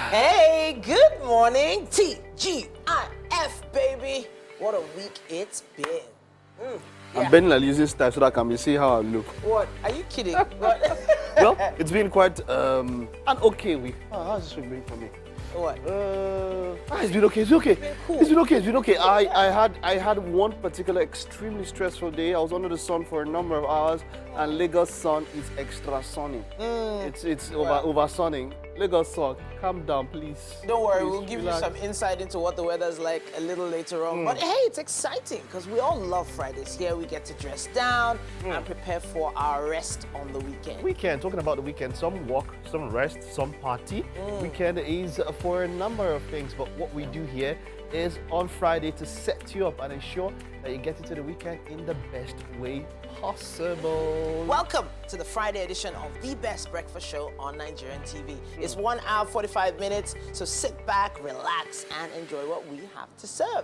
Hey, good morning, TGIF, baby. What a week it's been. I'm bending like using style so that I can see how I look. What? Are you kidding? What? Well, it's been quite an okay week. How's this week been for me? What? It's been okay. It's been okay. It's been cool. It's been okay. It's been okay. I had one particular extremely stressful day. I was under the sun for a number of hours, and Lagos sun is extra sunny. It's over sunning. Lagos sun, calm down, please. Don't worry, Please, we'll give relax. you some insight into what the weather's like a little later on. But hey, it's exciting because we all love Fridays. Here we get to dress down and prepare for our rest on the weekend. Weekend, talking about the weekend, some work, some rest, some party. Weekend is for a number of things, but what we do here is on Friday to set you up and ensure that you get into the weekend in the best way possible. Welcome to the Friday edition of the best breakfast show on Nigerian TV. It's 1 hour, 45 minutes, so sit back, relax, and enjoy what we have to serve.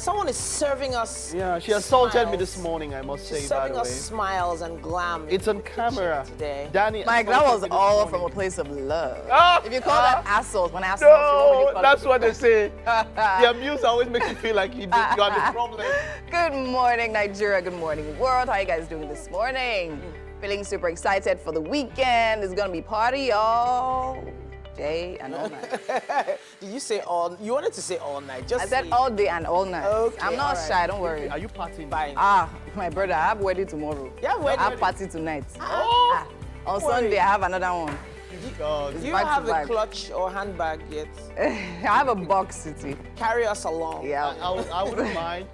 Someone is serving us Yeah, she assaulted me smiles. this morning, I must She's say, by serving the us way. smiles and glam. It's on camera. Today. Danny, Mike, that was all from a place of love. If you call that assault, when assault, No, that's what they say. The abuse always makes you feel like you are the problem. Good morning, Nigeria. Good morning, world. How you guys doing this morning? Feeling super excited for the weekend. It's gonna be party all day and all night. Did you say all? You wanted to say all night. Just I said say- all day and all night. Okay, I'm not all right. shy. Don't worry. Are you partying? Fine. My brother, I have wedding tomorrow. You have wedding? I have party tonight. Oh, On worry. Sunday, I have another one. God. Do you back to have a back. clutch or handbag yet? I have a box city. Carry us along. Yeah. I wouldn't mind.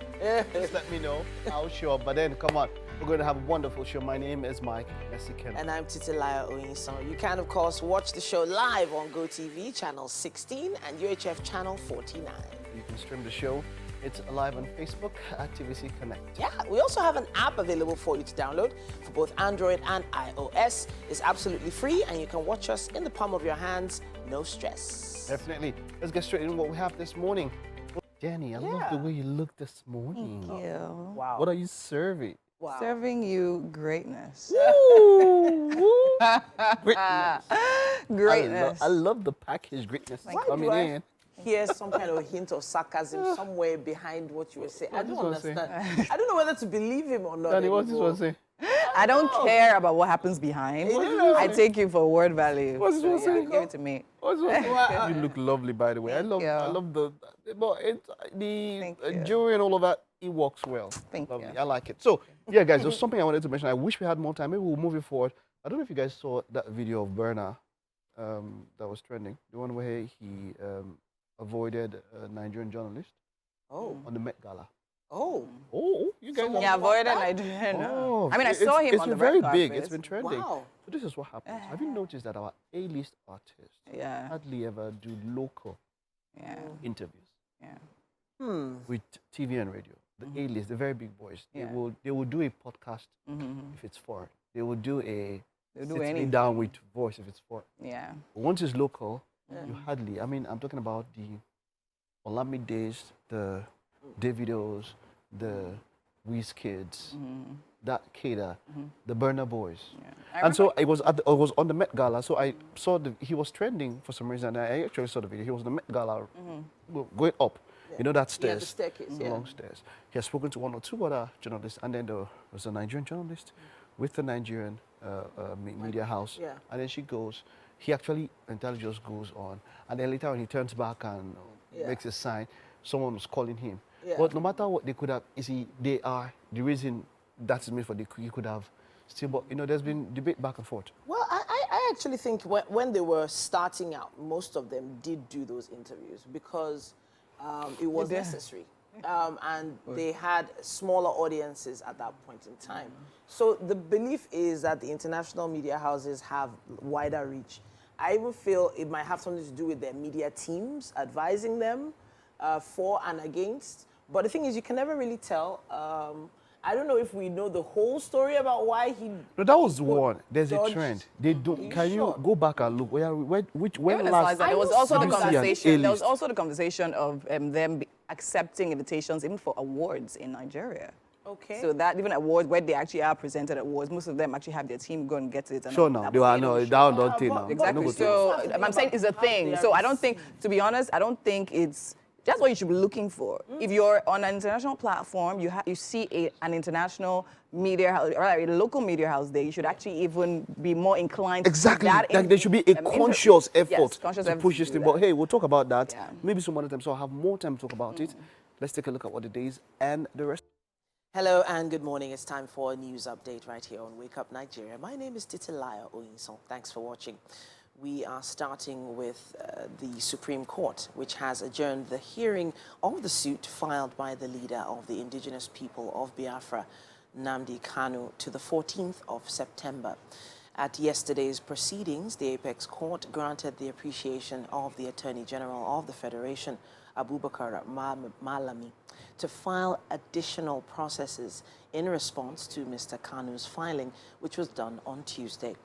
Just let me know. I'll show up. But then, come on. We're going to have a wonderful show. My name is Mike Mexican. And I'm Titilaya Oyinson. You can, of course, watch the show live on GOTV, channel 16, and UHF channel 49. You can stream the show. It's live on Facebook at TVC Connect. Yeah, we also have an app available for you to download for both Android and iOS. It's absolutely free, and you can watch us in the palm of your hands, no stress. Definitely. Let's get straight into what we have this morning. Jenny, I love the way you look this morning. Thank you. Wow. What are you serving? Wow. Serving you greatness. Greatness. Greatness. I love the package greatness Why coming do I in. hear some kind of hint of sarcasm somewhere behind what you were saying? I this don't one say? understand. I don't know whether to believe him or not. Danny, what's this anymore. one say? I don't care about what happens behind. I take you for word value. What's this one So, say? give it to me. What's this one say? You look lovely, by the way. I Thank you. love the, but it's the Thank you. jewelry and all of that. It works well. Thank Lovely. you. I like it. So, yeah, guys, there's something I wanted to mention. I wish we had more time. Maybe we'll move it forward. I don't know if you guys saw that video of Berna that was trending. The one where he avoided a Nigerian journalist Oh, on the Met Gala. oh. Oh, you guys Someone- Yeah, avoided that? Nigerian. Oh, I mean, I saw him it's on been the very red big. carpet. It's been trending. Wow. So this is what happens. Have you noticed that our A-list artists Yeah, hardly ever do local yeah, interviews yeah. with TV and radio? The A-list, the very big boys, Yeah. they will do a podcast Mm-hmm. if it's foreign. They will do a They'll do sit me anything. down with voice if it's foreign. Yeah. But once it's local, you hardly. I mean, I'm talking about the Olamides, the Davidos, the Wizkids, that Kida, the Burna Boys. I And so I was on the Met Gala. So I saw he was trending for some reason. I actually saw the video. He was on the Met Gala going up. You know that Yeah, the stairs, staircase, the yeah. long stairs. He has spoken to one or two other journalists, and then there was a Nigerian journalist with the Nigerian media house. Yeah. And then she goes. He actually entirely just goes on, and then later when he turns back and makes a sign, someone was calling him. Yeah. But no matter what they could have, they are the reason that's made for you could have still. But you know, there's been debate back and forth. Well, I actually think when they were starting out, most of them did do those interviews because it was did. necessary. And they had smaller audiences at that point in time. So the belief is that the international media houses have wider reach. I even feel it might have something to do with their media teams advising them for and against. But the thing is, you can never really tell. I don't know if we know the whole story about why he. No, that was one. There's a dodged. trend. They do. you Can sure? you go back and look? When Even as last? there was I also the did you see an conversation. There was A-list? also the conversation of them accepting invitations even for awards in Nigeria. Okay. So that even awards where they actually are presented awards, most of them actually have their team go and get it. And Sure, all no, that, they but are they no, don't down, show. don't take now. Exactly. No go So take. I'm saying it's a thing. So I don't think, to be honest, I don't think it's. That's what you should be looking for. If you're on an international platform, you see an international media house, or a local media house there, you should actually even be more inclined Exactly. to that. Like there should be a conscious effort yes, conscious to effort push to this do thing. that. But hey, we'll talk about that. Yeah. Maybe some other time, so I'll have more time to talk about it. Let's take a look at what the days and the rest. Hello and good morning. It's time for a news update right here on Wake Up Nigeria. My name is Titilaya Oyinson. Thanks for watching. We are starting with the Supreme Court, which has adjourned the hearing of the suit filed by the leader of the indigenous people of Biafra, Nnamdi Kanu, to the 14th of September. At yesterday's proceedings, the Apex Court granted the appreciation of the Attorney General of the Federation, Abubakar Malami, to file additional processes in response to Mr. Kanu's filing, which was done on Tuesday.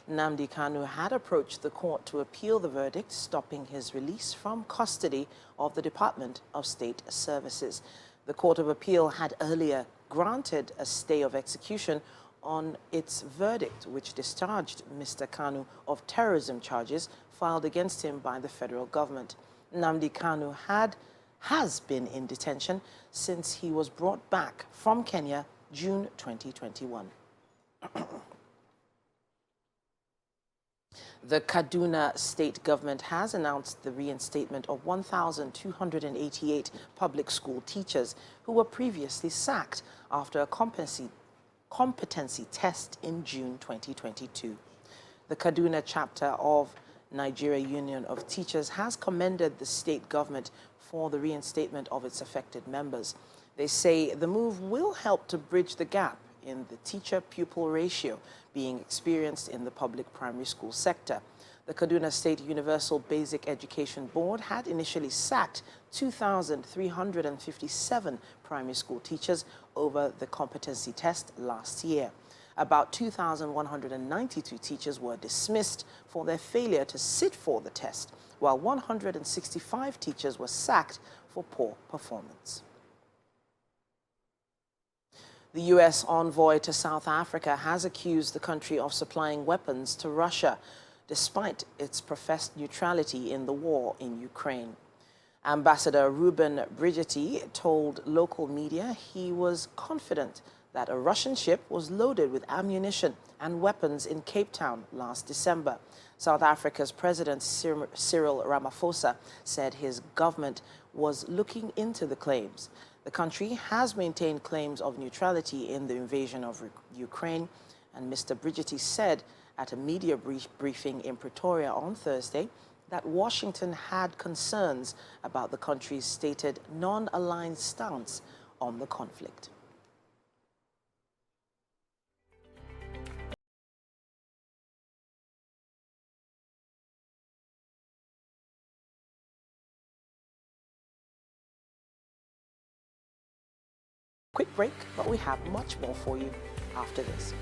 Nnamdi Kanu had approached the court to appeal the verdict, stopping his release from custody of the Department of State Services. The Court of Appeal had earlier granted a stay of execution on its verdict, which discharged Mr. Kanu of terrorism charges filed against him by the federal government. Nnamdi Kanu has been in detention since he was brought back from Kenya June 2021. The Kaduna state government has announced the reinstatement of 1,288 public school teachers who were previously sacked after a competency test in June 2022. The Kaduna chapter of Nigeria Union of Teachers has commended the state government for the reinstatement of its affected members. They say the move will help to bridge the gap in the teacher-pupil ratio being experienced in the public primary school sector. The Kaduna State Universal Basic Education Board had initially sacked 2,357 primary school teachers over the competency test last year. About 2,192 teachers were dismissed for their failure to sit for the test, while 165 teachers were sacked for poor performance. The U.S. envoy to South Africa has accused the country of supplying weapons to Russia, despite its professed neutrality in the war in Ukraine. Ambassador Ruben Brigetti told local media he was confident that a Russian ship was loaded with ammunition and weapons in Cape Town last December. South Africa's President Cyril Ramaphosa said his government was looking into the claims. The country has maintained claims of neutrality in the invasion of Ukraine, and Mr. Brigetti said at a media briefing in Pretoria on Thursday that Washington had concerns about the country's stated non-aligned stance on the conflict. Quick break, but we have much more for you after this.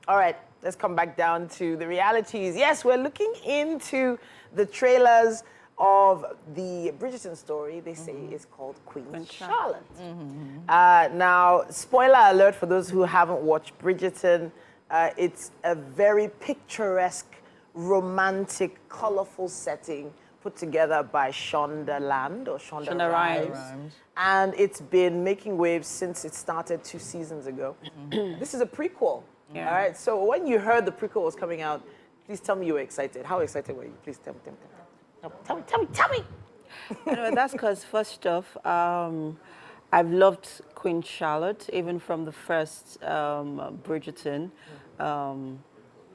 All right, let's come back down to the realities. Yes, we're looking into the trailers of the Bridgerton story. They say it's called Queen Charlotte. Now, spoiler alert for those who haven't watched Bridgerton. It's a very picturesque, romantic, colorful setting put together by Shonda Rhimes. And it's been making waves since it started 2 seasons ago. This is a prequel. Yeah. All right, so when you heard the prequel was coming out, please tell me you were excited. How excited were you? Please tell me. Tell me. You know, that's because, first off, I've loved Queen Charlotte, even from the first Bridgerton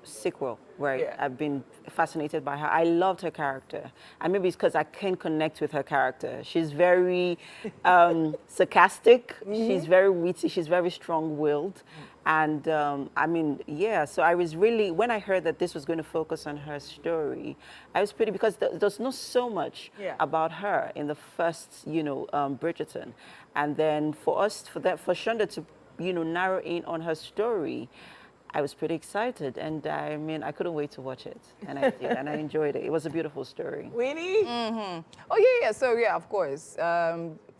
sequel, where Yeah. I've been fascinated by her. I loved her character. And maybe it's because I can connect with her character. She's very sarcastic. She's very witty. She's very strong-willed. And I mean, yeah, so I was really, when I heard that this was going to focus on her story, I was pretty, because there's not so much about her in the first, Bridgerton. And then for Shonda to, narrow in on her story, I was pretty excited, and I mean, I couldn't wait to watch it, and I did, and I enjoyed it. It was a beautiful story. Winnie? Oh, yeah. So, yeah, of course.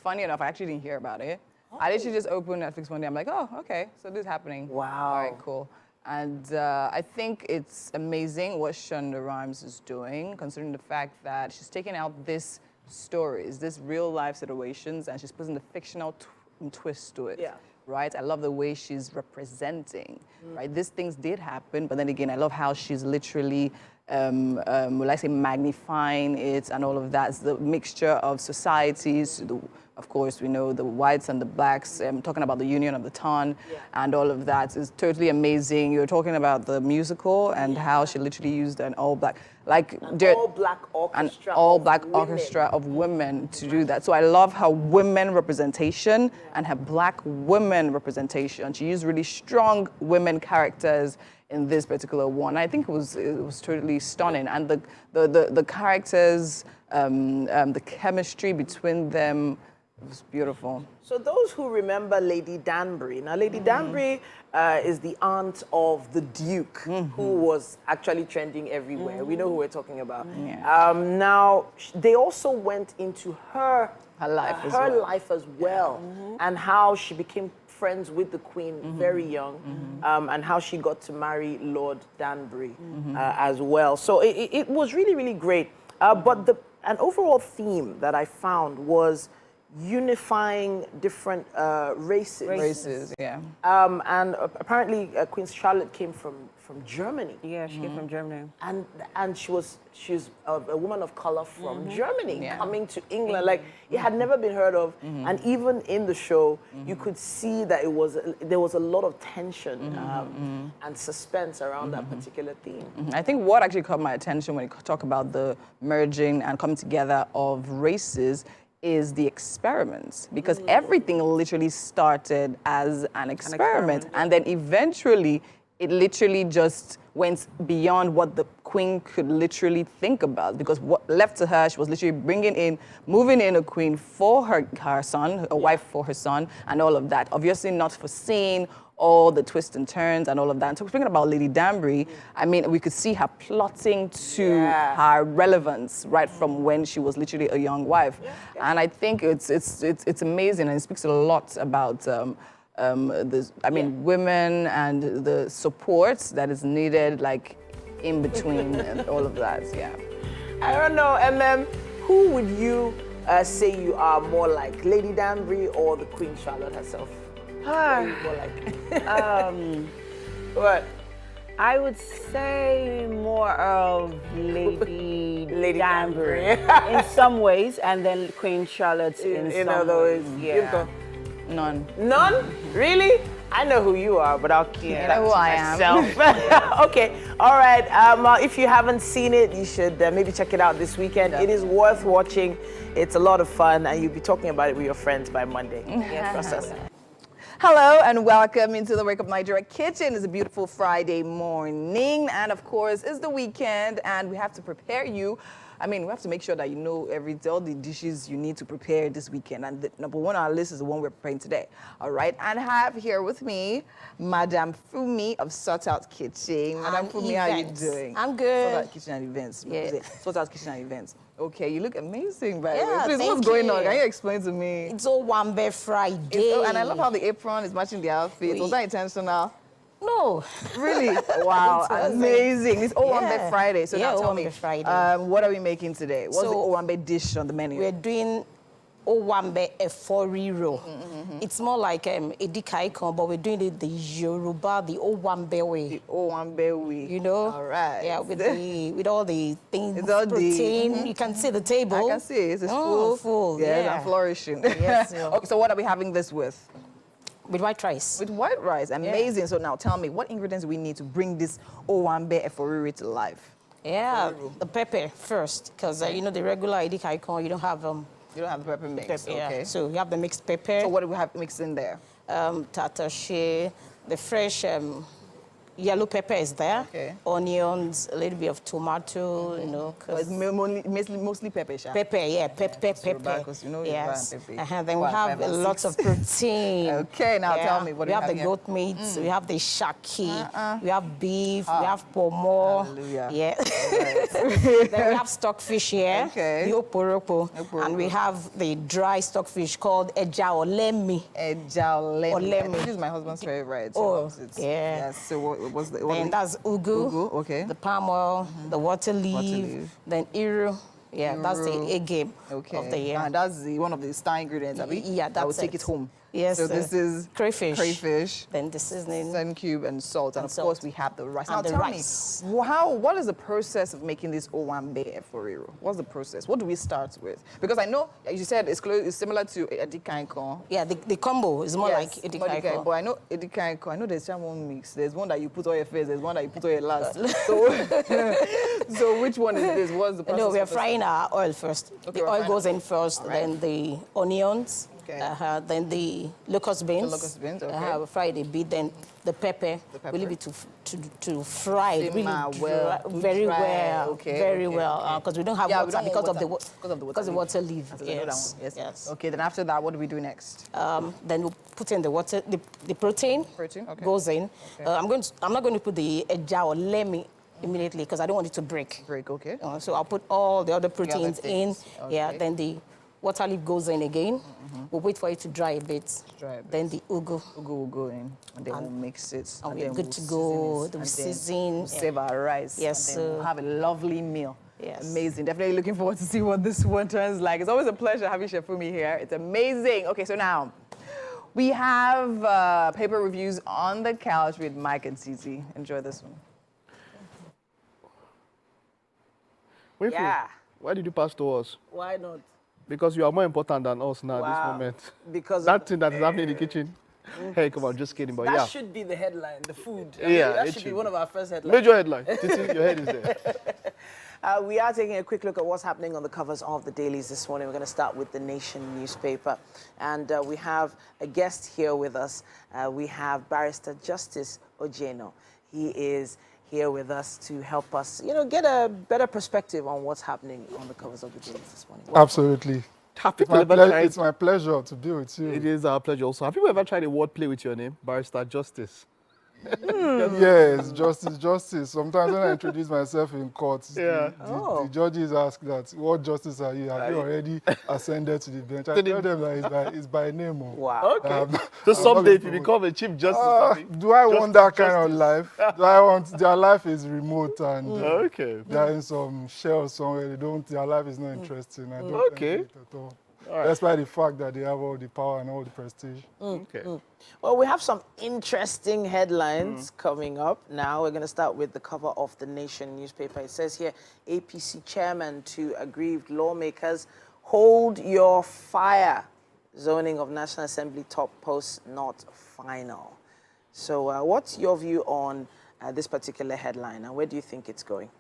funny enough, I actually didn't hear about it. I literally just opened Netflix one day. I'm like, oh, okay, so this is happening. Wow. All right, cool. And I think it's amazing what Shonda Rhimes is doing, considering the fact that she's taking out these stories, these real life situations, and she's putting the fictional twist to it. Yeah. Right? I love the way she's representing, right? These things did happen, but then again, I love how she's literally, will I say, magnifying it and all of that. It's the mixture of societies, of course, we know the whites and the blacks, talking about the Union of the Ton and all of that is totally amazing. You're talking about the musical and how she literally used an all-black, orchestra of women to do that. So I love her women representation and her black women representation. She used really strong women characters in this particular one. I think it was totally stunning, and the characters, the chemistry between them. It was beautiful. So those who remember Lady Danbury, now Lady Danbury is the aunt of the Duke, who was actually trending everywhere. We know who we're talking about. Yeah. Now, they also went into her life as well, and how she became friends with the Queen very young, and how she got to marry Lord Danbury as well. So it was really, really great. But an overall theme that I found was unifying different races. Races, yeah. And apparently Queen Charlotte came from Germany. Yeah, she came from Germany. And she's a woman of color from Germany coming to England. Like, it had never been heard of. And even in the show, you could see that there was a lot of tension and suspense around that particular theme. I think what actually caught my attention when you talk about the merging and coming together of races is the experiments, because everything literally started as an experiment, and then eventually it literally just went beyond what the Queen could literally think about, because what left to her, she was literally moving in a queen for her son, a wife for her son, and all of that. Obviously not foreseeing all the twists and turns and all of that. And so speaking about Lady Danbury, I mean, we could see her plotting to her relevance right from when she was literally a young wife. And I think it's amazing, and it speaks a lot about women and the support that is needed, like, in between and all of that, I don't know, who would you say you are more like, Lady Danbury or the Queen Charlotte herself? More like? What? I would say more of Lady Danbury in some ways, and then Queen Charlotte in some other ways. Yeah. None. None? Really? I know who you are, but I'll keep that who to I myself. Okay, all right. If you haven't seen it, you should maybe check it out this weekend. It is worth watching. It's a lot of fun, and you'll be talking about it with your friends by Monday. Trust us. Hello and welcome into the Wake Up Nigeria kitchen. It's a beautiful Friday morning, and of course it's the weekend, and we have to prepare you. I mean, we have to make sure that you know all the dishes you need to prepare this weekend. And the number one on our list is the one we're preparing today. All right, and I have here with me Madam Fumi of Sort Out Kitchen. Madam Fumi, how are you doing? I'm good. Sort Out Kitchen and Events. Yeah. Sort Out Kitchen and Events. Okay, you look amazing, by the Yeah, way. Please, thank what's going on? you. Can you explain to me? It's Owambe Friday. And I love how the apron is matching the outfit. Was that intentional? No. Really? Wow, amazing. It's Owambe Friday. So Yeah, now tell me, Owambe Friday. what are we making today? What's the So, Owambe dish on the menu? We're doing Owambe Eforiro. It's more like Edikaikon, but we're doing it the Yoruba, the Owambe way. The Owambe way. You know? All right. Yeah, with all the things, It's all the- protein. You can see the table. I can see it. It's full. Full, Yes, yeah. and flourishing. Yes, yeah. Okay, so what are we having this with? With white rice. With white rice. Amazing. So now tell me, what ingredients do we need to bring this Owambe Eforiro to life? Yeah, the pepper first, because you know the regular Edikaikon, you don't have You don't have the pepper mix. pepper. Okay. Yeah. So you have the mixed pepper. So what do we have mixed in there? Tatache, the fresh yellow pepper is there. Okay. Onions, a little bit of tomato, you know. So it's mostly pepper, sha? Pepper, yeah, pepper. Because you know you're Yes. pepper. Then we have a lot of protein. Okay, now tell me, what do we we have the have here? goat meat, we have the shaki, we have beef, we have pomo. Hallelujah. Yeah. Then we have stockfish here, Okay. the oporoko, and we have the dry stockfish called eja olemi. Olemi. This is my husband's favorite. Oh, It's- yeah. Yes. So what's the? Then that's ugu, Ugu, okay. the palm oil, the water leaf, leaf. then iru. Yeah, that's the Iru. A game Okay. of the year. And that's one of the star ingredients, Abi? Yeah, I will that's take it. it home. Yes, So this is crayfish. Then the seasoning. sun cube and salt, and of salt. course we have the rice. And Now the tell rice. me, what is the process of making this owambe eforiro? What's the process? What do we start with? Because I know, as you said, it's similar to edikaiko. Yeah, the combo is more like edikaiko. But I know edikaiko. I know there's just one mix. There's one that you put on your face. There's one that you put on your last. So which one is this? What's the process? No, we are of this? frying our oil first. Okay, The we're oil frying goes in first, right. then the onions, Okay. then the locust beans. locust beans, okay. We fry it a bit, then the pepper. pepper. We leave it to fry it really Simmer well, very dry. well, Okay, very okay, well, okay. because we don't have Yeah, we water don't because want of the water, because the water leaf. I know that Yes, one. yes. Okay, then after that, what do we do next? Then we'll put in the water, the protein. Protein, okay. Goes in. I'm not going to put the eja or lemi immediately because I don't want it to break. Break, okay. So I'll put all the other proteins in. things, Yeah, okay. then the water leaf goes in again. We'll wait for it to dry a bit. Dry a bit. Then the ugu. Ugu will go in, and then we'll mix it. and we're then good we'll to go. season it, We'll and then season, we'll yeah. save our rice. Yes, and then we'll sir. have a lovely meal. Yes. Amazing. Definitely looking forward to see what this one turns like. It's always a pleasure having Chef Fumi here. It's amazing. Okay, so now we have paper reviews on the couch with Mike and Cici. Enjoy this one. Winfrey, Yeah. why did you pass to us? Why not? Because you are more important than us now at Wow. this moment. Because That thing that is happening in the kitchen. Hey, come on, just kidding, but that yeah. should be the headline, the food. Yeah, that it should be should one be. of our first headlines. Major headline. Titi, your head is there. We are taking a quick look at what's happening on the covers of the dailies this morning. We're going to start with the Nation newspaper. And we have a guest here with us. We have Barrister Justice Ojeno. He is here with us to help us, get a better perspective on what's happening on the covers of the dailies this morning. Absolutely. Have It's people ever tried? it's my pleasure to be with you. It is our pleasure also. Have you ever tried a wordplay with your name? Barrister Justice. Yes, justice. Sometimes when I introduce myself in court, Yeah. the judges ask that, what justice are you? Have you already ascended to the bench? I tell them that it's by name. Oh. Wow. Okay. So someday if you become a Chief Justice, I think- Do I want that kind of life? Do I want, their life is remote and Okay. they're in some shell somewhere. Their life is not interesting. I don't Okay. envy it at all. Despite the fact that they have all the power and all the prestige. Okay. Well, we have some interesting headlines coming up now. We're going to start with the cover of the Nation newspaper. It says here, APC chairman to aggrieved lawmakers, hold your fire. Zoning of National Assembly top posts not final. So what's your view on this particular headline, and where do you think it's going?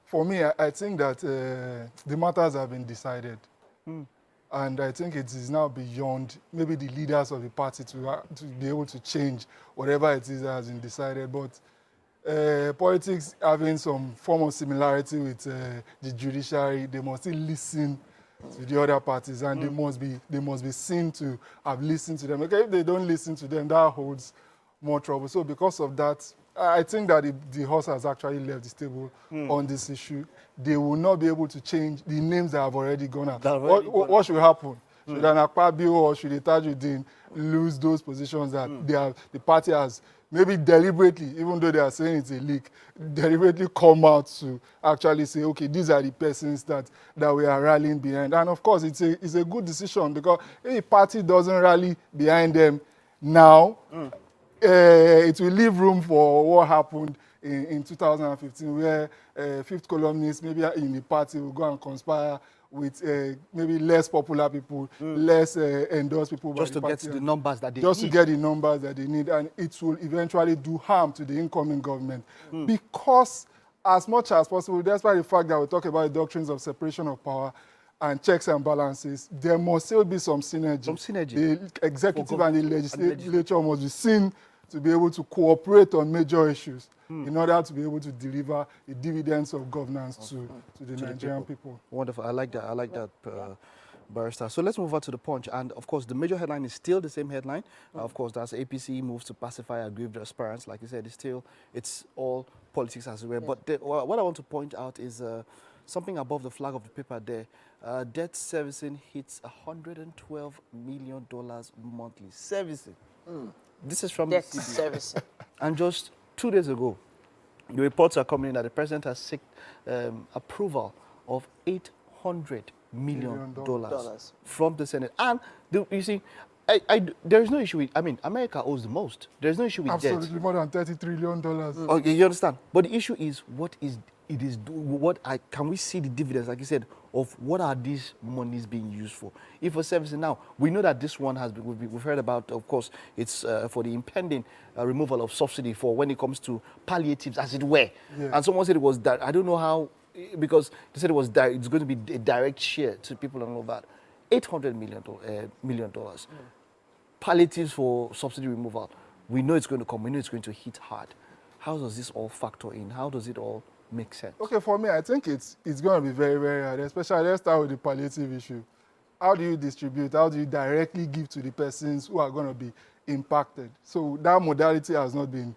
For me, I think that the matters have been decided. And I think it is now beyond maybe the leaders of the party to be able to change whatever it is that has been decided. But politics having some form of similarity with the judiciary, they must still listen to the other parties, and they must be seen to have listened to them. Okay, if they don't listen to them, that holds more trouble. So because of that, I think that the horse has actually left the stable on this issue. They will not be able to change the names that have already gone out. What should happen? Should an Akpabio or should a Tajuddin lose those positions that the party has maybe deliberately, even though they are saying it's a leak, deliberately come out to actually say, okay, these are the persons that we are rallying behind. And of course, it's a good decision, because if a party doesn't rally behind them now, it will leave room for what happened in 2015, where fifth columnists maybe in the party will go and conspire with maybe less popular people, less endorsed people. Just to get the numbers that they Just need. to get the numbers that they need. And it will eventually do harm to the incoming government. Because as much as possible, despite the fact that we talk about the doctrines of separation of power and checks and balances, there must still be some synergy. Some synergy. The executive and the legislature must be seen to be able to cooperate on major issues in order to be able to deliver the dividends of governance to the Nigerian people. Wonderful. I like that. I like that, Barrister. So let's move on to the Punch. And of course, the major headline is still the same headline. Of course, that's APC moves to pacify aggrieved aspirants. Like you said, it's all politics as well. But what I want to point out is something above the flag of the paper there. Debt servicing hits $112 million monthly. Servicing. This is from Debt the CBN. servicing. And just 2 days ago, the reports are coming in that the president has sought approval of $800 million from the Senate. And you see, there is no issue with, America owes the most. There's no issue with Absolutely, debt. more than $30 trillion. Okay, you understand? But the issue is can we see the dividends, like you said, of what are these monies being used for? If for servicing now, we know that this one has been, we've heard about, of course, it's for the impending removal of subsidy for when it comes to palliatives, as it were. Yeah. And someone said it was that, I don't know how, because they said it's going to be a direct share to people and all that. $800 million. Palliatives for subsidy removal. We know it's going to come. We know it's going to hit hard. How does this all factor in? How does it all make sense? Okay, for me, I think it's going to be very, very hard, especially let's start with the palliative issue. How do you distribute? How do you directly give to the persons who are going to be impacted? So that modality has not been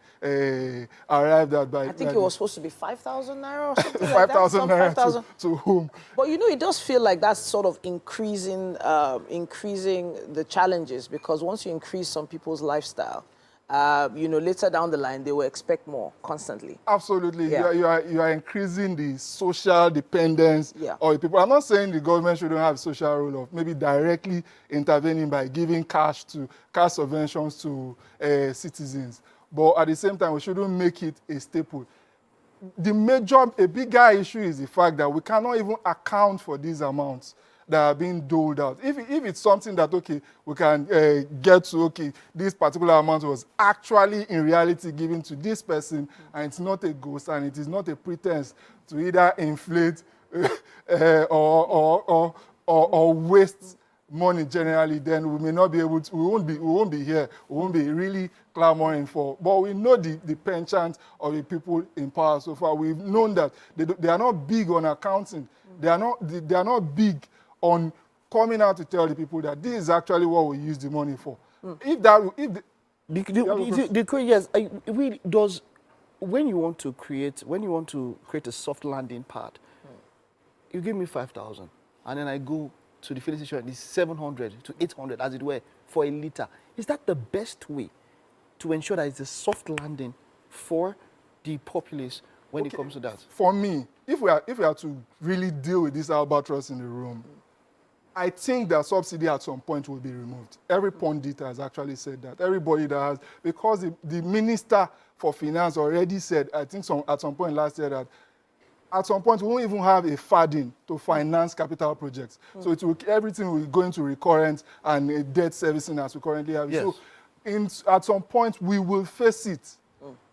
arrived at by... I think it was supposed to be 5,000 naira or something like that. 5,000 naira to whom? But you know, it does feel like that's sort of increasing the challenges, because once you increase some people's lifestyle, later down the line, they will expect more constantly. Absolutely. Yeah. You are increasing the social dependence of the people. I'm not saying the government shouldn't have a social role of maybe directly intervening by giving cash subventions to citizens. But at the same time, we shouldn't make it a staple. A bigger issue is the fact that we cannot even account for these amounts that are being doled out. If it's something that, okay, we can get to, okay, this particular amount was actually in reality given to this person, and it's not a ghost, and it is not a pretense to either inflate or waste money generally, then we may not be able to, we won't be here, we won't be really clamoring for. But we know the penchant of the people in power so far. We've known that they are not big on accounting. They are not big on coming out to tell the people that this is actually what we use the money for. When you want to create a soft landing pad, you give me 5,000, and then I go to the filling station, it's 700 to 800, as it were, for a liter. Is that the best way to ensure that it's a soft landing for the populace when it comes to that? For me, if we are to really deal with this albatross in the room, I think that subsidy at some point will be removed. Every pundit has actually said that. Everybody that has, because the Minister for Finance already said, I think at some point last year, that at some point we won't even have a funding to finance capital projects. So everything will go into recurrent and debt servicing as we currently have. Yes. So at some point we will face it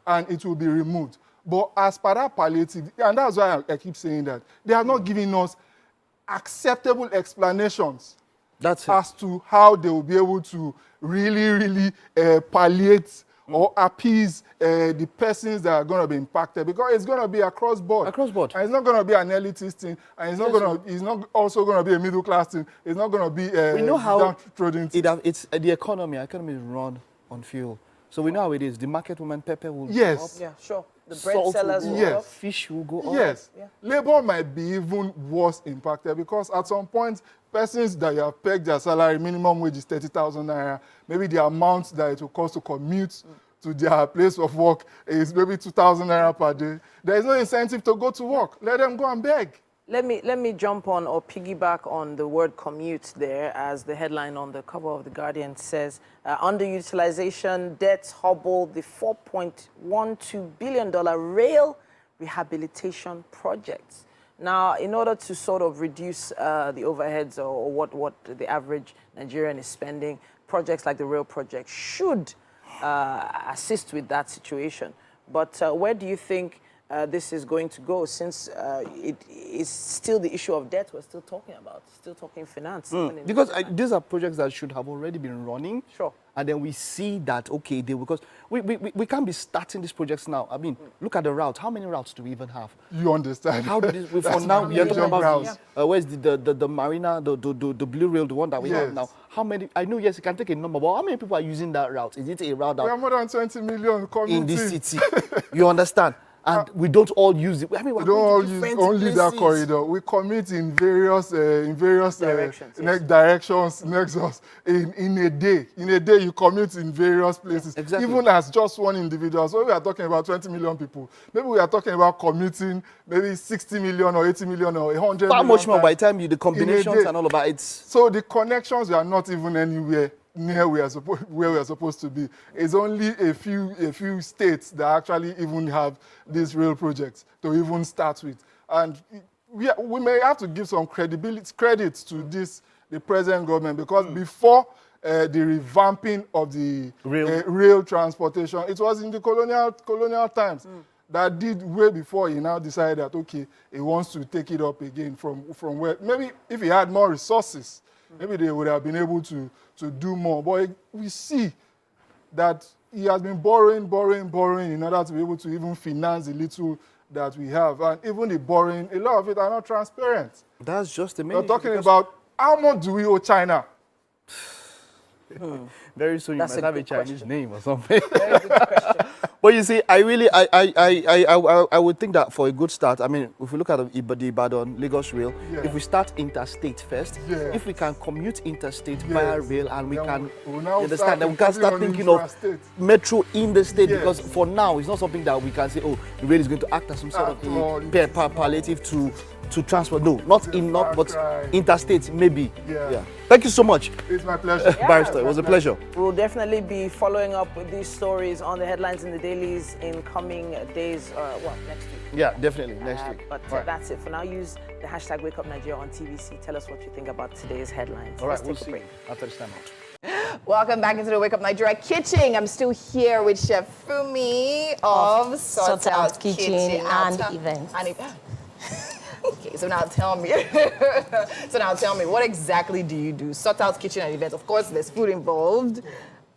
and it will be removed. But as per that palliative, and that's why I keep saying that, they are not giving us acceptable explanations as to how they will be able to really palliate or appease the persons that are going to be impacted, because it's going to be across board. Across board. And it's not going to be an elitist thing, and it's not also going to be a middle class thing. It's not going to be we know how downtrodden. It's the economy is run on fuel. So we know how it is. The market woman pepper will go up. Yeah, sure. The bread sellers will go up. Fish will go up. Yes. Yeah. Labor might be even worse impacted, because at some point, persons that you have pegged their salary, minimum wage is 30,000 naira. Maybe the amount that it will cost to commute to their place of work is maybe 2,000 naira per day. There is no incentive to go to work. Let them go and beg. Let me jump on or piggyback on the word commute there, as the headline on the cover of The Guardian says, underutilization, debts hobble the $4.12 billion rail rehabilitation projects. Now, in order to sort of reduce the overheads or what the average Nigerian is spending, projects like the rail project should assist with that situation. But where do you think this is going to go, since it is still the issue of debt we're still talking about, still talking finance. even in Because finance. these are projects that should have already been running. Sure. And then we see that, okay, because we can't be starting these projects now. I mean, look at the route. How many routes do we even have? You understand? How did this, for That's now, the you're talking major about routes. where's the marina, the blue rail, the one that we have Yes. now. How many, I know, yes, you can take a number, but how many people are using that route? Is it a route We that have more than 20 million coming in this city? You understand? And we don't all use it. I mean, we're We don't all going to use different only that places. corridor. We commit in various Directions, yes. directions, nexus. In a day, you commit in various places. Exactly. Even as just one individual. So we are talking about 20 million people. Maybe we are talking about committing maybe 60 million or 80 million or 100 Far million much more by the times time you, the in a combinations day. and all of that, it's... So the connections are not even anywhere near where we are supposed to be. It's only a few states that actually even have these rail projects to even start with. And we may have to give some credit to the present government, because before the revamping of the rail transportation, it was in the colonial times. That did way before he now decided that, okay, he wants to take it up again from where, maybe if he had more resources, maybe they would have been able to do more. But we see that he has been borrowing in order to be able to even finance the little that we have. And even the borrowing, a lot of it are not transparent. That's just amazing. We're talking about how much do we owe China? Very soon That's you a might have a good Chinese question. name or something. But you see, I would think that for a good start, I mean, if we look at the Ibadan, Lagos Rail, Yeah. if we start interstate first, Yeah. if we can commute interstate via Yes. rail, and we Then can, we'll now you understand, start then we can start focusing on thinking of intrastate. metro in the state, Yes. because for now, it's not something that we can say, oh, the rail is going to act as some sort of a palliative to transport. No, not enough, but cry. interstate, maybe. Yeah. Thank you so much, It's my pleasure. Barrister. It was a pleasure. We'll definitely be following up with these stories on the headlines in the dailies in coming days, next week. Yeah, definitely. Next week. But All right. that's it for now. Use the hashtag #WakeUpNigeria on TVC. Tell us what you think about today's headlines. All right, Let's we'll take a see break. after this time out. Welcome back into the Wake Up Nigeria kitchen. I'm still here with Chef Fumi of Sort Out Kitchen and Events. Okay, so now tell me. What exactly do you do? Sort Out Kitchen and Events. Of course, there's food involved.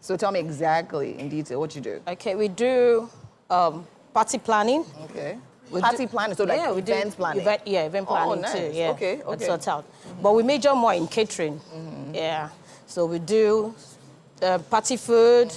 So tell me exactly in detail what you do. Okay, we do party planning. Okay. We Party do- planning, so like we do event planning. Event Oh, planning nice. too. Yeah. Okay, And okay. Sort Out. But we major more in catering. Yeah. So we do party food,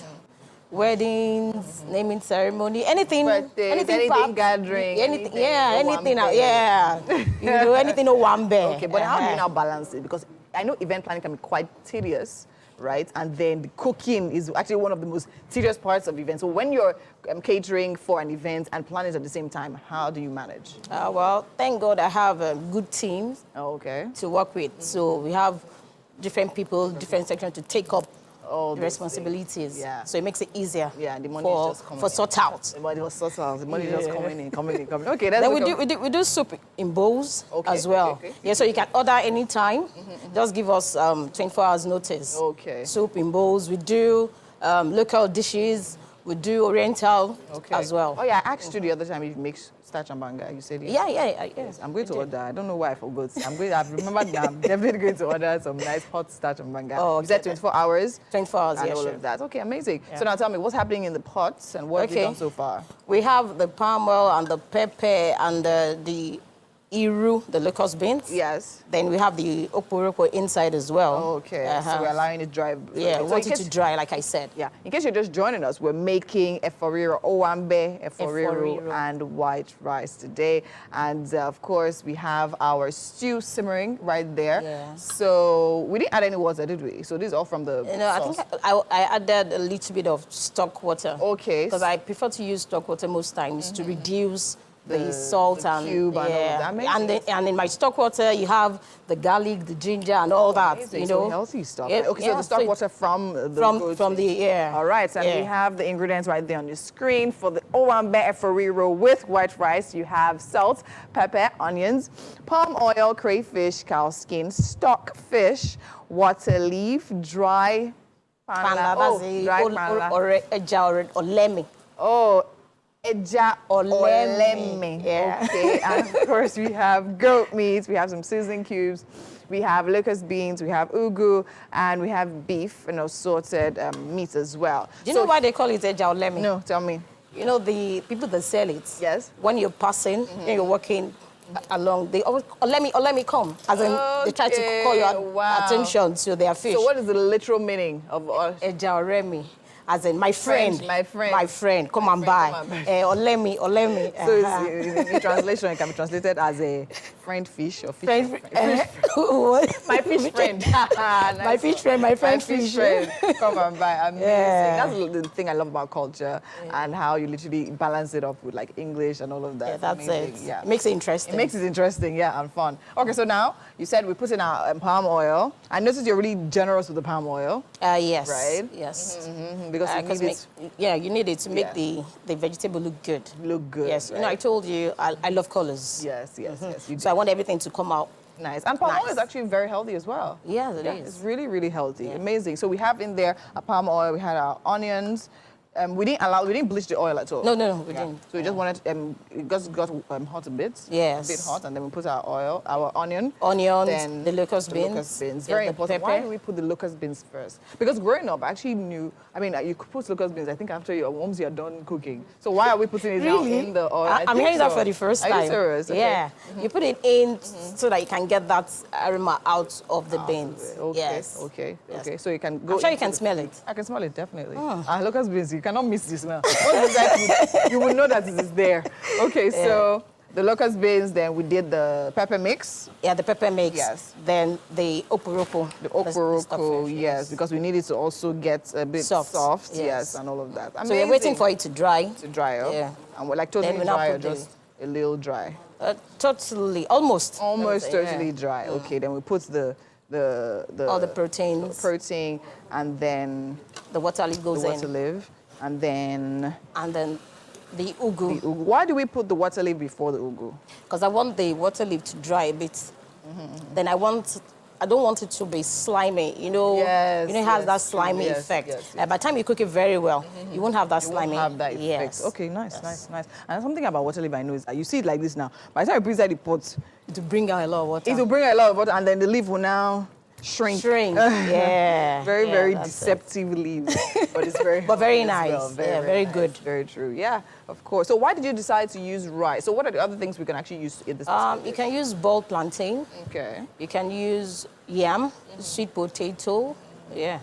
weddings, naming ceremony, anything, Birthdays, anything pap- gathering, anything, anything, yeah, no anything, wambe. yeah. You know, anything no one bear. Okay, but how do you now balance it? Because I know event planning can be quite tedious, right? And then the cooking is actually one of the most tedious parts of events. So when you're catering for an event and planning at the same time, how do you manage? Well, thank God I have good teams Oh, okay. to work with. So we have different people, different sections to take up All the those responsibilities. things. Yeah. So it makes it easier. Yeah, the money is for, just coming for in. Sort Out. The money was sort out. The money just Yeah. coming in. Okay, that's Then we do soup in bowls Okay, as well. okay. Yeah, so you can order anytime. Just give us 24 hours notice. Okay. Soup in bowls. We do local dishes. We do oriental as well. Oh yeah, I asked you the other time if you make starch and banga. You said yes. Yeah. I'm going to order. I don't know why I forgot. I've remembered now. I'm definitely going to order some nice hot starch and banga. Oh, You said okay. 24 hours. 24 hours, And yeah, all sure. of that. Okay, amazing. Yeah. So now tell me, what's happening in the pots and what have you Okay. done so far? We have the palm oil and the pepper and the iru, the locust beans. Yes. Then we have the okporoko inside as well. Okay. Uh-huh. So we're allowing it dry. Yeah, we So want in it to case- dry, like I said. Yeah. In case you're just joining us, we're making eforiro, owambe, eforiro, Eforiro. and white rice today. And of course, we have our stew simmering right there. Yeah. So we didn't add any water, did we? So this is all from the You know, I sauce. think I added a little bit of stock water. Okay. Because I prefer to use stock water most times to reduce the salt the and cube and all of that. Amazing. and in my stock water you have the garlic, the ginger, and all that. Amazing. You So know, healthy stuff. Yeah, Okay, so yeah, the stock it- water from the from the All right, and we yeah. have the ingredients right there on your screen. For the owambe eforiro with white rice, you have salt, pepper, onions, palm oil, crayfish, cow skin, stock fish, water leaf, dry Panla, Oh, that's dry or panla. or lemon. Oh, Eja Oleme. Yeah. Okay, and of course we have goat meat, we have some seasoning cubes, we have locust beans, we have ugu, and we have beef and assorted meat as well. Do you know why they call it Eja Oleme? No, tell me. You know, the people that sell it, Yes. when you're passing, and you're walking along, they always, let me come. As in, they try to call your attention to their fish. So what is the literal meaning of Eja Oleme. As in, my friend. My friend. My friend, come and buy. Oleme. So it's, in translation, it can be translated as a friend fish or fish. My fish friend. My fish friend, my friend fish fish. friend. Come and buy. Amazing. Yeah. That's the thing I love about culture and how you literally balance it up with like English and all of that. Yeah, that's Amazing. it. Yeah. It makes it interesting. It makes it interesting, yeah, and fun. Okay, so now you said we put in our palm oil. I noticed you're really generous with the palm oil. Yes. Right? Yes. Because you need it you need it to make the vegetable look good. look good. Yes. right? You know, I told you I love colors. Yes, yes, yes. You So I want everything to come out. nice. And palm oil Nice. is actually very healthy as well. Yes, it It's is. really, really healthy. Amazing. So we have in there a palm oil. We had our onions. We didn't bleach the oil at all. No, we didn't. So we just wanted, it just got hot a bit. Yes. A bit hot, and then we put our oil, our onion. Onions, then the locust the beans. locust beans. yeah, Very the important. pepper. Why do we put the locust beans first? Because growing up, I actually knew, you could put locust beans, I think after once you're done cooking. So why are we putting it now in the oil? I'm hearing that for the first time. Are you serious? Okay. Yeah. You put it in so that you can get that aroma out of the beans. Okay, Yes. okay, Yes. okay. So you can go. I'm sure you into can the smell food. it. I can smell it, definitely. Locust beans, you cannot miss the smell. Once it's like, you will know that it is there. Okay, so the locust beans, then we did the pepper mix. Yeah, the pepper mix. Yes. Then the oporoko. The oporoko, oporoko, yes, because we need it to also get a bit soft, Yes. yes, and all of that. So we're waiting for it to dry. to dry up. Yeah. And we're like Then totally we now dry or put the- just a little dry. Totally, almost. Almost Yeah. totally dry. Okay, then we put the All the proteins. protein, and then The water leaf the goes water in. leaf, and then And then the ugu. the ugu. Why do we put the water leaf before the ugu? Because I want the water leaf to dry a bit. Then I don't want it to be slimy. You know, Yes, it has yes, that slimy yes, effect. yes, By the time you cook it very well, you won't have that You won't slimy. have that effect. Yes. Okay, nice, Yes. nice, nice. And something about water leaf I know is that you see it like this now. By the time you put it inside the pot, To bring out a lot of water. it will bring a lot of water, and then the leaf will now shrink. Yeah. Very, Yeah, very that's it. deceptive leaf, but it's very But very healthy as nice. well. Yeah, very nice. good. Very true. Yeah, of course. So why did you decide to use rice? So what are the other things we can actually use in this? You can use boiled plantain. Okay. You can use yam, sweet potato. Yeah.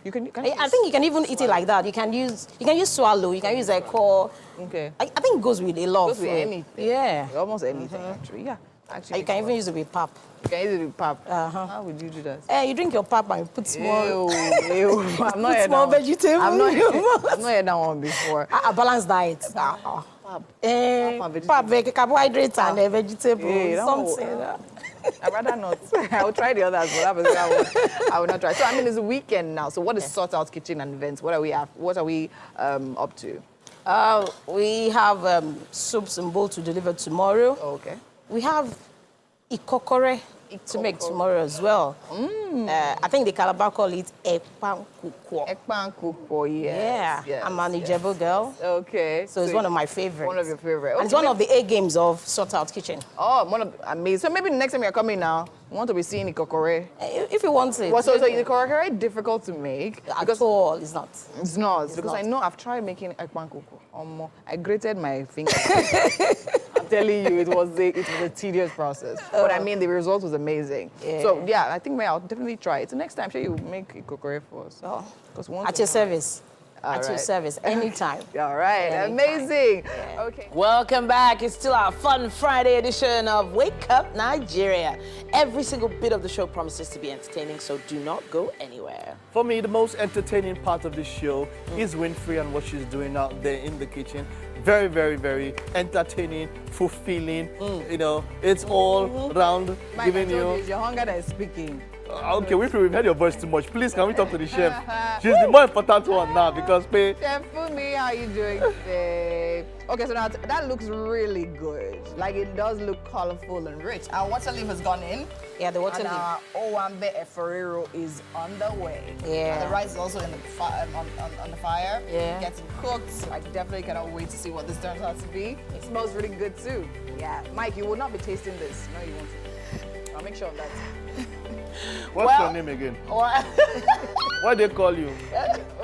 You can. I think you can even eat it like that. You can use swallow. You can use a core. Okay. I think it goes with a lot Goes of with food. anything. Yeah. Almost anything actually. Yeah. Actually. You can even use it with pap. You can use it with pap. How would you do that? You drink your pap and you put small. Ew. I'm not Put heard small that one. vegetable I've not in your heard- mouth. I've not heard that one before. A balanced diet. Pap, carbohydrates and vegetables. Yeah, that one- Something. I'd rather not. I will try the others, but I will not try. So I mean, it's a weekend now. So what is Sort Out Kitchen and Events? What are we up to? We have soups and bowl to deliver tomorrow. Okay. We have ikokore to make tomorrow as well. I think the Calabar call it ekpankukwo. Ekpankukwo, Yeah, yes. Yes, I'm an yes. Ijebu girl. Okay. So it's one of my favorites. One of your favorite. And it's Okay, one of the A games of Sort Out Kitchen. amazing. So maybe the next time you're coming now, we want to be seeing ikokore. If you want it. Well, so is ikokore difficult to make? At all, it's not. It's not, because not. I know I've tried making ekpankukwo. I grated my finger. I'm telling you, it was a tedious process. But I mean, the result was amazing. Yeah. So yeah, I think I'll definitely try it. So next time, sure you make ikokore for us. Oh. 'Cause we want At to your know. service. All At your right. service, anytime. All right, Anytime. amazing. Okay. Welcome back. It's still our fun Friday edition of Wake Up Nigeria. Every single bit of the show promises to be entertaining, so do not go anywhere. For me, the most entertaining part of the show is Winfrey and what she's doing out there in the kitchen. Very, very, very entertaining, fulfilling. You know, it's all round Mike, giving I told you. it's your hunger that is speaking. Okay, we've heard your voice too much. Please, can we talk to the chef? She's the more important one now because Chef Fumi, how are you doing today? Okay, so now that looks really good. Like it does look colorful and rich. Our water leaf has gone in. Yeah, the water And leaf. our Owambe Eforero is on the way. Yeah. And the rice is also in the on the fire. Yeah. Getting cooked. I definitely cannot wait to see what this turns out to be. It smells really good too. Yeah. Mike, you will not be tasting this. No, you won't. I'll make sure of that. what's your name again? What they call you?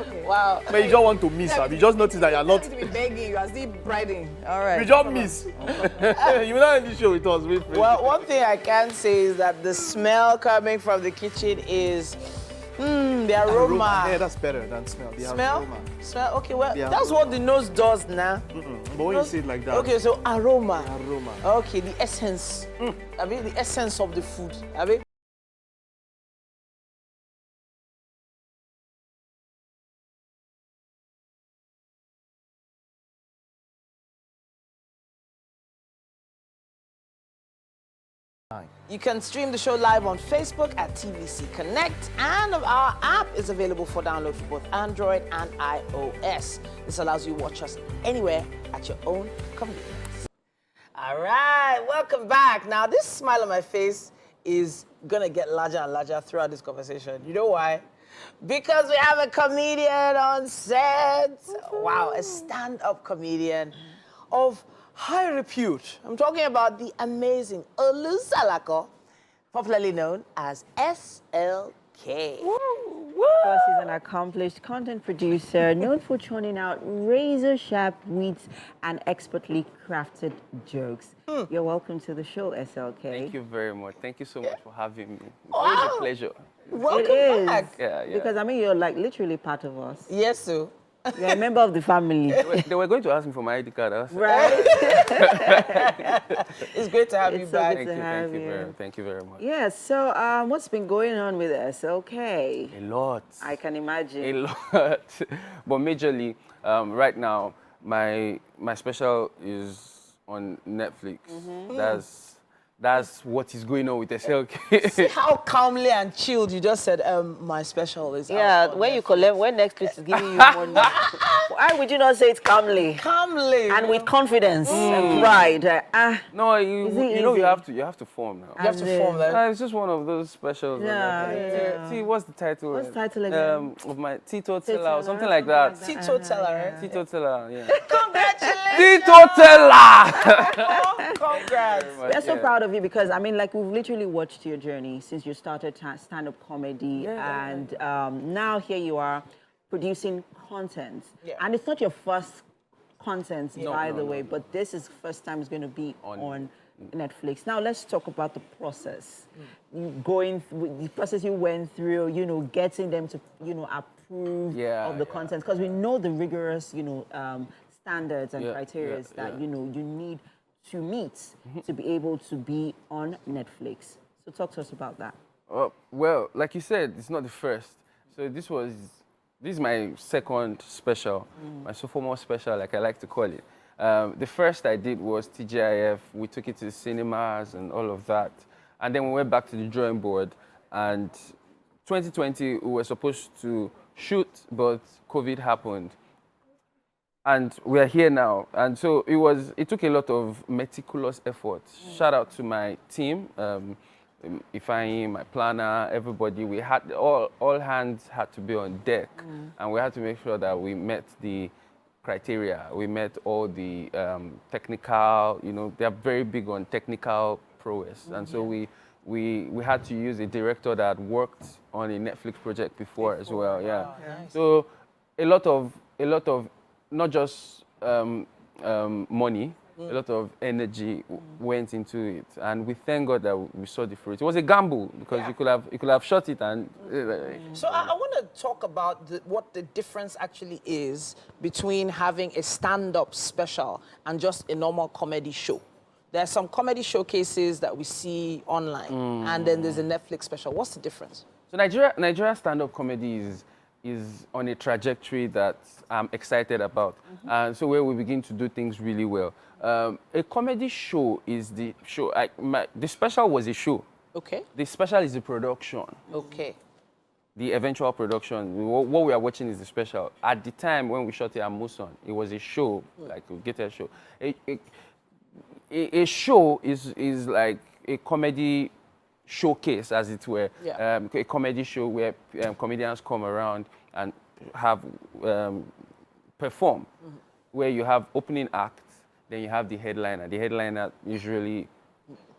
Okay. Wow. But you just want to miss her. You just notice that you're not. To be begging, you are still briding. All right. You just miss. You will not end the show with us. Wait, Well, one thing I can say is that the smell coming from the kitchen is the aroma. Yeah, that's better than smell. The Smell? aroma. Smell? Okay, well, The that's what the nose does now. But when you say it like that, Okay, so aroma. aroma. Okay, the essence. I mean, the essence of the food. I mean, you can stream the show live on Facebook at TVC Connect, and our app is available for download for both Android and iOS. This allows you to watch us anywhere at your own convenience. All right, welcome back. Now, this smile on my face is gonna get larger and larger throughout this conversation. You know why? Because we have a comedian on set. Wow, a stand-up comedian of high repute. I'm talking about the amazing Olusalako, popularly known as SLK. Of course, he's an accomplished content producer known for churning out razor-sharp wits and expertly crafted jokes. You're welcome to the show, SLK. Thank you very much. Thank you so much for having me. It's always a pleasure. Welcome It is. back. Yeah. Because, I mean, you're like literally part of us. Yes, sir. You're a member of the family. They were going to ask me for my ID card. I was- Right? It's great to have you It's so back. good to have you. Thank you very much. Yeah, so what's been going on with SLK? A lot. I can imagine. A lot. But majorly, right now, my special is on Netflix. That's what is going on with SLK. See how calmly and chilled you just said, my special is Yeah, out on when you Netflix. collect, when Netflix is giving you money, why would you not say it calmly Calmly. and with confidence and pride? No, Is it you know easy? you have to form now. You have to form that. It's just one of those specials. on Yeah, Netflix. yeah. See, what's the title? What's the title again? Of my Tito Tito Teller or something Teller, like that. something Tito Teller, right? Tito Teller, yeah. Congratulations. Tito Teller! Congrats. We're so proud of you because, I mean, like, we've literally watched your journey since you started stand-up comedy. And now here you are producing content. Yeah. And it's not your first content, by No, the no, way, no. but this is the first time it's going to be on Netflix. Now, let's talk about the process. You the process you went through, you know, getting them to, you know, approve of the content. Because we know the rigorous, you know, standards and criteria that, you know, you need to meet to be able to be on Netflix. So talk to us about that. Well, like you said, it's not the first. So this is my second special, my sophomore special, like I like to call it. The first I did was TGIF. We took it to the cinemas and all of that. And then we went back to the drawing board. And 2020, we were supposed to shoot, but COVID happened. And we're here now. And so it took a lot of meticulous effort. Shout out to my team, Ifeanyi, my planner, everybody. We had all hands had to be on deck, and we had to make sure that we met the criteria. We met all the technical. You know, they're very big on technical prowess, and so we had to use a director that worked on a Netflix project before as well. Yeah. Wow, nice. So a lot of not just money, a lot of energy went into it, and we thank God that we saw the fruit. It was a gamble because you could have shot it and. So I want to talk about what the difference actually is between having a stand-up special and just a normal comedy show. There are some comedy showcases that we see online, and then there's a Netflix special. What's the difference? So Nigeria stand-up comedy is on a trajectory that I'm excited about, and so where we begin to do things really well. A comedy show is the show. The special was a show. Okay. The special is the production. Okay. The eventual production. What we are watching is the special. At the time when we shot it at Muson, it was a show, like a gated show. A show is like a comedy showcase, as it were. Yeah. A comedy show where comedians come around and have perform, where you have opening acts, then you have the headliner. The headliner usually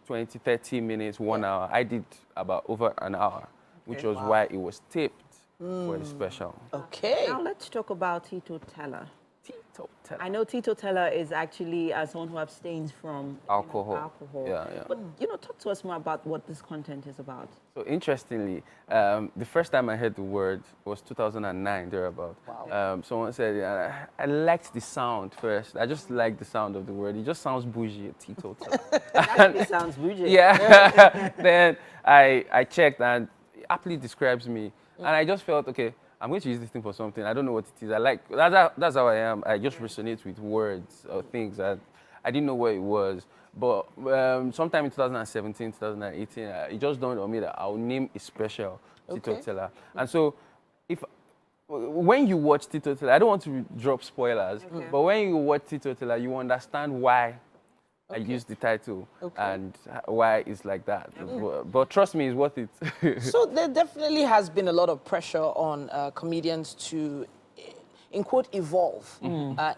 20, 30 minutes, 1 hour. I did about over an hour, which was why it was taped for the special. Okay. Now let's talk about Tito Teller. Tito Teller. I know Tito Teller is actually someone who abstains from Alcohol. alcohol. Yeah, yeah. But talk to us more about what this content is about. So interestingly, the first time I heard the word was 2009, thereabout. Wow. Someone said, I liked the sound first. I just liked the sound of the word. It just sounds bougie, Tito Teller. It actually sounds bougie. Yeah. Then I checked and it aptly describes me. And I just felt, okay, I'm going to use this thing for something. I don't know what it is. That's how I am. I just resonate with words or things that I didn't know what it was. But sometime in 2017, 2018, it just dawned on me that I'll name a special Tito Teller. And so when you watch Tito Teller, I don't want to drop spoilers, but when you watch Tito Teller, you understand why I used the title and why it's like that. But trust me, it's worth it. So there definitely has been a lot of pressure on comedians to, in quote, evolve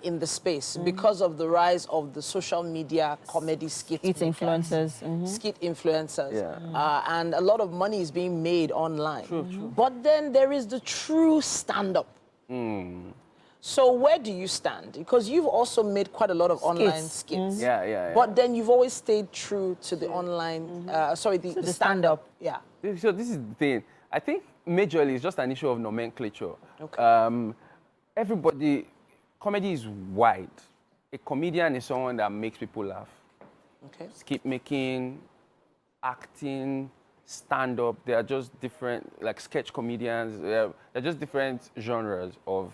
in the space because of the rise of the social media comedy skit influencers. skit influencers. Yeah. And a lot of money is being made online. True. But then there is the true stand-up. So where do you stand? Because you've also made quite a lot of online skits. Yeah. But then you've always stayed true to the online, the stand-up. Yeah. So this is the thing. I think majorly it's just an issue of nomenclature. Okay. Comedy is wide. A comedian is someone that makes people laugh. Okay. Skit making, acting, stand-up, they are just different, like sketch comedians, they're just different genres of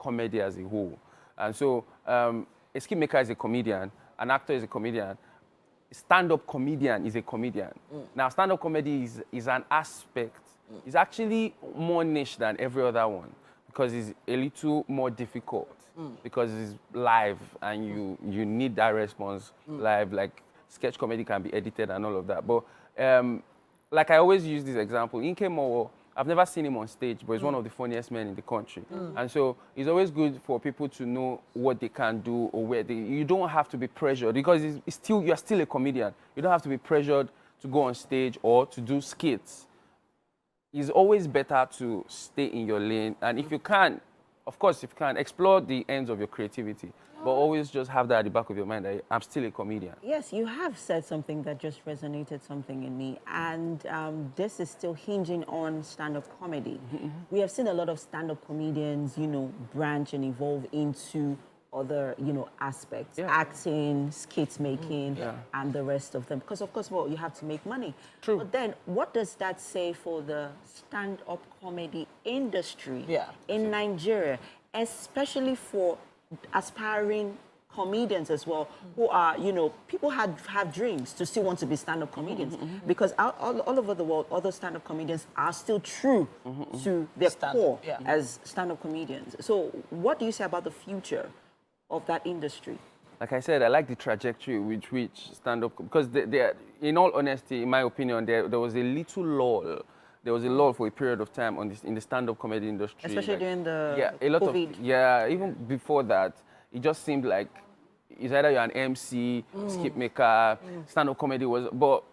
comedy as a whole. And so a skit maker is a comedian, an actor is a comedian, stand-up comedian is a comedian. Now, stand-up comedy is an aspect. It's actually more niche than every other one because it's a little more difficult because it's live and you need that response live. Like sketch comedy can be edited and all of that. But like I always use this example, Inke Mowo, I've never seen him on stage, but he's one of the funniest men in the country. And so it's always good for people to know what they can do or where you don't have to be pressured because you're still a comedian. You don't have to be pressured to go on stage or to do skits. It's always better to stay in your lane. And if you can, of course, if you can, explore the ends of your creativity. But always just have that at the back of your mind that I'm still a comedian. Yes, you have said something that just resonated something in me. And this is still hinging on stand-up comedy. We have seen a lot of stand-up comedians, branch and evolve into other, aspects, acting, skits making, and the rest of them. Because, of course, you have to make money. True. But then, what does that say for the stand-up comedy industry in Nigeria, especially for aspiring comedians as well, who are, people have dreams to still want to be stand-up comedians because all over the world, other stand-up comedians are still true to their core as stand-up comedians. So what do you say about the future of that industry? Like I said, I like the trajectory with which stand-up, because in all honesty, in my opinion, there was a little lull. There was a lull for a period of time in the stand-up comedy industry. Especially during the COVID. Even before that, it just seemed like it's either you're an MC, skit maker, stand-up comedy was, but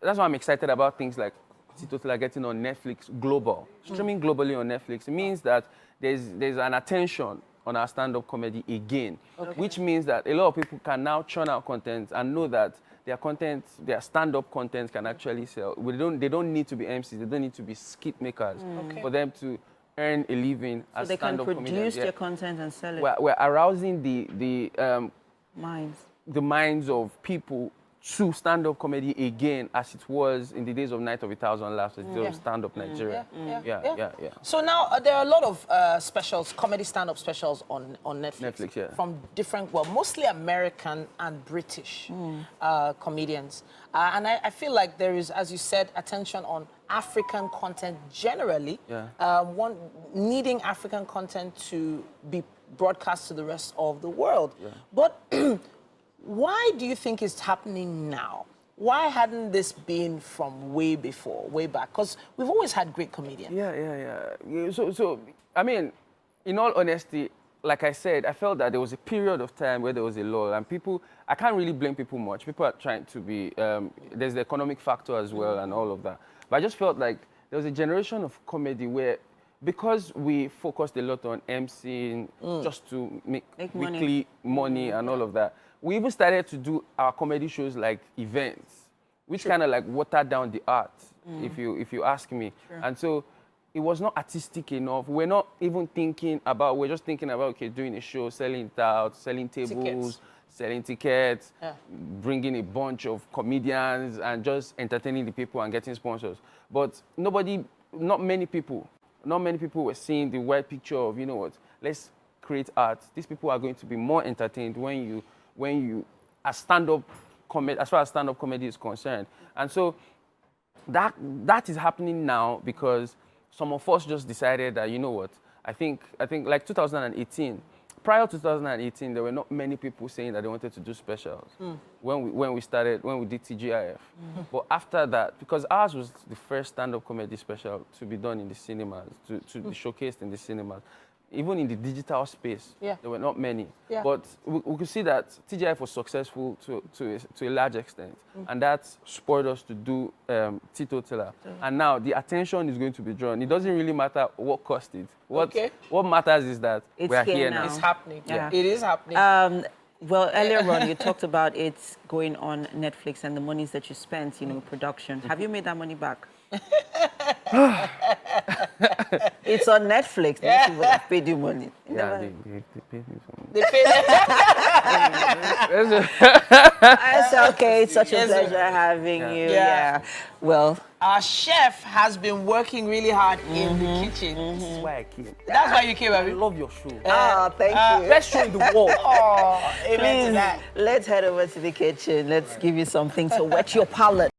that's why I'm excited about things like Tito Teller getting on Netflix global, streaming globally on Netflix. It means that there's an attention on our stand-up comedy again, which means that a lot of people can now churn out content and know that their stand-up content can actually sell. They don't need to be MCs, they don't need to be skit makers for them to earn a living as stand-up comedians. So they can produce their content and sell it. We're arousing the minds. The minds of people to stand-up comedy again as it was in the days of Night of 1,000 Laughs, as it was stand-up Nigeria. Yeah. So now there are a lot of specials, comedy stand-up specials on Netflix. Netflix, yeah. From different, well, mostly American and British comedians. And I feel like there is, as you said, attention on African content generally. Yeah. One needing African content to be broadcast to the rest of the world. Yeah. But why do you think it's happening now? Why hadn't this been from way before, way back? Because we've always had great comedians. Yeah. So, I mean, in all honesty, like I said, I felt that there was a period of time where there was a lull, and people, I can't really blame people much. People are trying to be, there's the economic factor as well and all of that. But I just felt like there was a generation of comedy where, because we focused a lot on MCing just to make weekly money and all of that, we even started to do our comedy shows like events, which kind of like watered down the art, if you ask me. Sure. And so it was not artistic enough. We're not even thinking about, we're just thinking about, okay, doing a show, selling it out, selling tables, selling tickets, bringing a bunch of comedians and just entertaining the people and getting sponsors. But not many people were seeing the wide picture of, you know what, let's create art. These people are going to be more entertained when you as stand-up comedy, as far as stand-up comedy is concerned. And so that is happening now because some of us just decided that, you know what, I think like 2018, prior to 2018, there were not many people saying that they wanted to do specials when we did TGIF. But after that, because ours was the first stand-up comedy special to be done in the cinemas, to be showcased in the cinemas. Even in the digital space, there were not many. Yeah. But we could see that TGIF was successful to a large extent. And that spurred us to do Teetotaler. And now the attention is going to be drawn. It doesn't really matter what cost it. What matters is that we are here now. It's happening. Yeah. It is happening. Well, earlier on, you talked about it going on Netflix and the monies that you spent, production. Have you made that money back? It's on Netflix. These people have paid you money. They paid me some money. They paid SLK, it's such a pleasure having you. Yeah. Well, our chef has been working really hard in the kitchen. This is why I came. That's why you came, I baby. love your show. thank you. Best show in the world. Oh, amen to that. Let's head over to the kitchen. Let's give you something to wet your palate.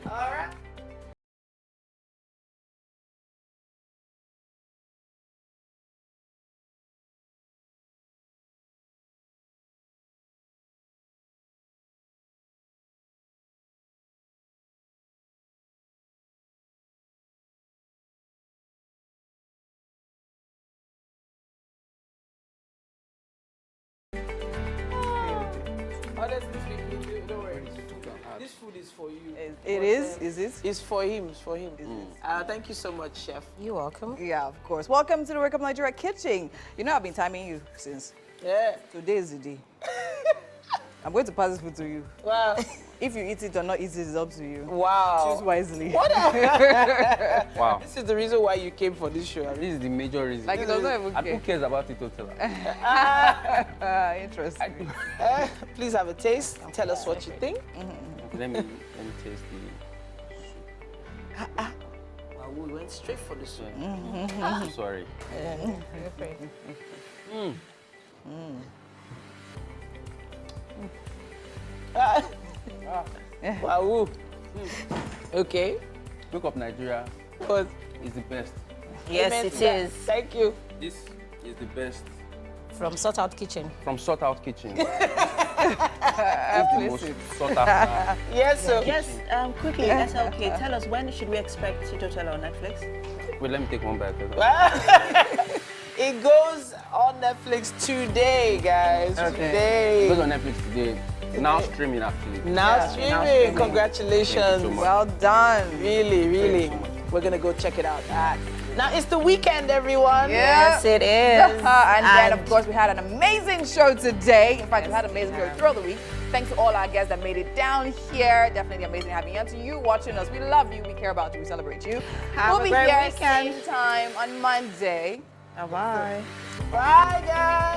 All right. Honestly speaking, don't worry. This food is for you. It is? Is it? It's for him. It's for him. Thank you so much, Chef. You're welcome. Yeah, of course. Welcome to the Wake Up Nigeria kitchen. You know I've been timing you since. Yeah. Today is the day. I'm going to pass this food to you. Wow. If you eat it or not eat it is up to you. Wow. Choose wisely. What Wow. This is the reason why you came for this show. This is the major reason. Like it does not even And who care. cares about Teetotaler? Interesting. Please have a taste. Tell us what you think. Let me taste the. Wow, we went straight for this one. I'm sorry. Wow. Okay. Wake Up Nigeria But is the best. Yes, amen it to that. is. Thank you. This is the best From Sort Out Kitchen. from Sort Out Kitchen. It's the most sought after. Yes, so Yes, quickly, SLK, tell us, when should we expect Tito Tell on Netflix? Wait, let me take one back. it goes on Netflix today, guys. It Today. goes on Netflix today. Now streaming, actually. Now streaming. Congratulations. Thank you so much. Well done. Really, really. We're gonna go check it out. Now it's the weekend, everyone. Yes, it is. And then, of course, we had an amazing show today. In fact, we had an amazing show throughout the week. Thanks to all our guests that made it down here. Definitely amazing having you. And to you watching us, we love you, we care about you, we celebrate you. Have we'll a be great here weekend. same time on Monday. Bye-bye. Bye, guys.